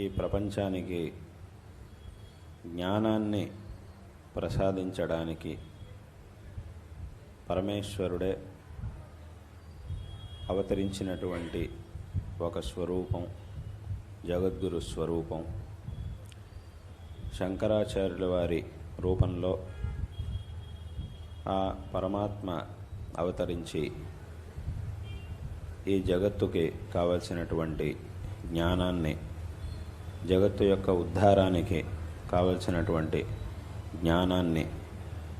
ఈ ప్రపంచానికి జ్ఞానాన్ని ప్రసాదించడానికి పరమేశ్వరుడే అవతరించినటువంటి ఒక స్వరూపం, జగద్గురు స్వరూపం. శంకరాచార్యుల వారి రూపంలో ఆ పరమాత్మ అవతరించి ఈ జగత్తుకి కావలసినటువంటి జ్ఞానాన్ని, జగత్తు యొక్క ఉద్ధారానికి కావలసినటువంటి జ్ఞానాన్ని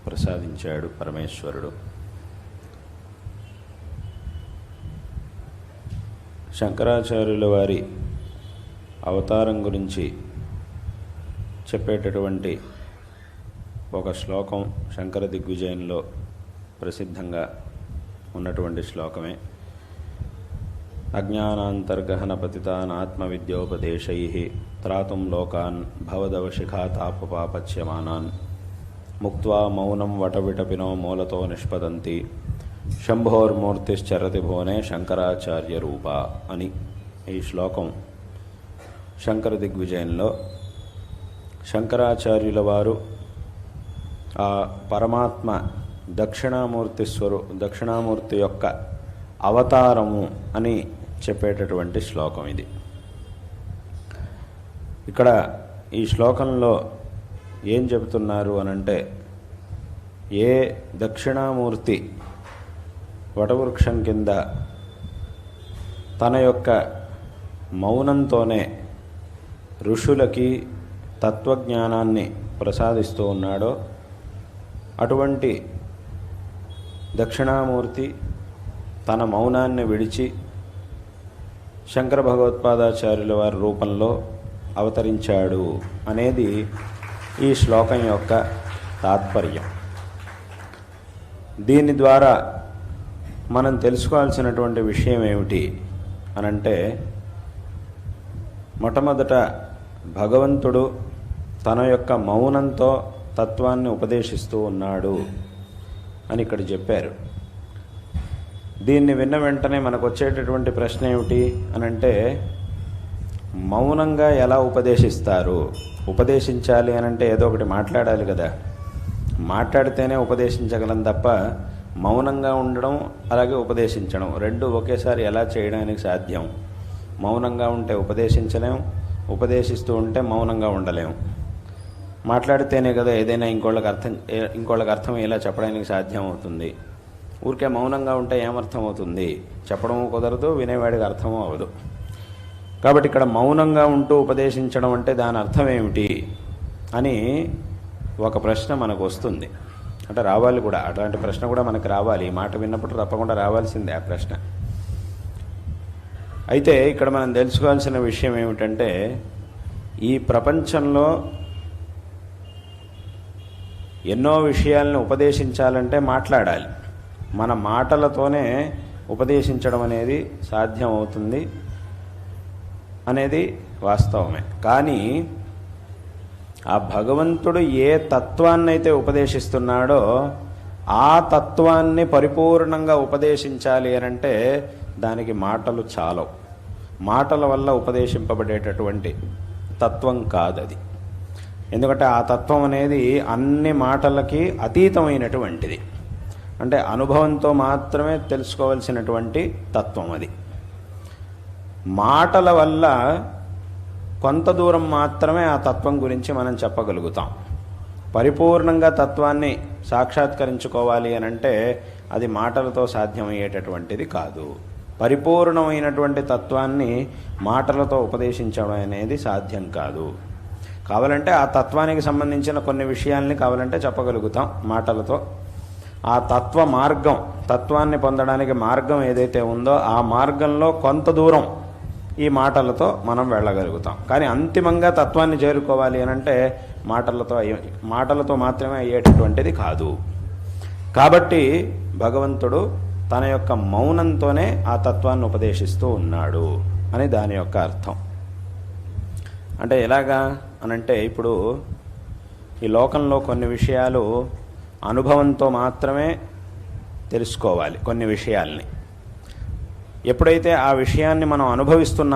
ప్రసాదించాడు పరమేశ్వరుడు. శంకరాచార్యుల వారి అవతారం గురించి చెప్పేటటువంటి ఒక శ్లోకం శంకర దిగ్విజయంలో ప్రసిద్ధంగా ఉన్నటువంటి శ్లోకమే. అజ్ఞానాంతర్గహన పతితాన్ ఆత్మవిద్యోపదేశైః త్రాతుం లోకాన్ భవదవశిఖాతాపపాపచ్యమానాన్ ముక్త్వా మౌనం వటవిటపినో మూలతో నిష్పదంతి శంభోర్మూర్తిశ్చరతి భువనే శంకరాచార్య రూప అని ఈ శ్లోకం శంకర దిగ్విజయంలో శంకరాచార్యుల వారు ఆ పరమాత్మ దక్షిణామూర్తి యొక్క అవతారము అని చెప్పేటటువంటి శ్లోకం ఇది. ఇక్కడ ఈ శ్లోకంలో ఏం చెబుతున్నారు అనంటే, ఏ దక్షిణామూర్తి వటవృక్షం కింద తన యొక్క మౌనంతోనే ఋషులకి తత్వజ్ఞానాన్ని ప్రసాదిస్తూ ఉన్నాడో అటువంటి దక్షిణామూర్తి తన మౌనాన్ని విడిచి శంకర భగవత్పాదాచార్యుల వారి రూపంలో అవతరించాడు అనేది ఈ శ్లోకం యొక్క తాత్పర్యం. దీని ద్వారా మనం తెలుసుకోవాల్సినటువంటి విషయం ఏమిటి అనంటే, మొట్టమొదట భగవంతుడు తన యొక్క మౌనంతో తత్వాన్ని ఉపదేశిస్తూ ఉన్నాడు అని ఇక్కడ చెప్పారు. దీన్ని విన్న వెంటనే మనకు వచ్చేటటువంటి ప్రశ్న ఏమిటి అనంటే, మౌనంగా ఎలా ఉపదేశిస్తారు? ఉపదేశించాలి అనంటే ఏదో ఒకటి మాట్లాడాలి కదా. మాట్లాడితేనే ఉపదేశించగలం తప్ప మౌనంగా ఉండడం అలాగే ఉపదేశించడం రెండు ఒకేసారి ఎలా చేయడానికి సాధ్యం? మౌనంగా ఉంటే ఉపదేశించలేం, ఉపదేశిస్తూ ఉంటే మౌనంగా ఉండలేం. మాట్లాడితేనే కదా ఏదైనా ఇంకోళ్ళకి అర్థం ఎలా చెప్పడానికి సాధ్యం అవుతుంది. ఊరికే మౌనంగా ఉంటే ఏమర్థం అవుతుంది? చెప్పడము కుదరదు, వినేవాడికి అర్థమూ అవ్వదు. కాబట్టి ఇక్కడ మౌనంగా ఉంటూ ఉపదేశించడం అంటే దాని అర్థం ఏమిటి అని ఒక ప్రశ్న మనకు వస్తుంది. అంటే రావాలి కూడా, అట్లాంటి ప్రశ్న కూడా మనకు రావాలి. ఈ మాట విన్నప్పుడు తప్పకుండా రావాల్సిందే ఆ ప్రశ్న. అయితే ఇక్కడ మనం తెలుసుకోవాల్సిన విషయం ఏమిటంటే, ఈ ప్రపంచంలో ఎన్నో విషయాలను ఉపదేశించాలంటే మాట్లాడాలి. మన మాటలతోనే ఉపదేశించడం అనేది సాధ్యం అవుతుంది అనేది వాస్తవమే. కానీ ఆ భగవంతుడు ఏ తత్వాన్నైతే ఉపదేశిస్తున్నాడో ఆ తత్వాన్ని పరిపూర్ణంగా ఉపదేశించాలి అనంటే దానికి మాటలు చాలవు. మాటల వల్ల ఉపదేశింపబడేటటువంటి తత్వం కాదది. ఎందుకంటే ఆ తత్వం అనేది అన్ని మాటలకి అతీతమైనటువంటిది. అంటే అనుభవంతో మాత్రమే తెలుసుకోవలసినటువంటి తత్వం అది. మాటల వల్ల కొంత దూరం మాత్రమే ఆ తత్వం గురించి మనం చెప్పగలుగుతాం. పరిపూర్ణంగా తత్వాన్ని సాక్షాత్కరించుకోవాలి అనంటే అది మాటలతో సాధ్యమయ్యేటటువంటిది కాదు. పరిపూర్ణమైనటువంటి తత్వాన్ని మాటలతో ఉపదేశించడం అనేది సాధ్యం కాదు. కావాలంటే ఆ తత్వానికి సంబంధించిన కొన్ని విషయాల్ని కావాలంటే చెప్పగలుగుతాం మాటలతో. ఆ తత్వ మార్గం, తత్వాన్ని పొందడానికి మార్గం ఏదైతే ఉందో ఆ మార్గంలో కొంత దూరం ఈ మాటలతో మనం వెళ్ళగలుగుతాం. కానీ అంతిమంగా తత్వాన్ని చేరుకోవాలి అనంటే మాటలతో మాత్రమే అయ్యేటటువంటిది కాదు. కాబట్టి భగవంతుడు తన యొక్క మౌనంతోనే ఆ తత్వాన్ని ఉపదేశిస్తూ ఉన్నాడు అని దాని యొక్క అర్థం. అంటే ఎలాగా అనంటే, ఇప్పుడు ఈ లోకంలో కొన్ని విషయాలు అనుభవంతో మాత్రమే తెలుసుకోవాలి. కొన్ని విషయాల్ని ఎప్పుడైతే ఆ విషయాన్ని మనం అనుభవిస్తున్నామో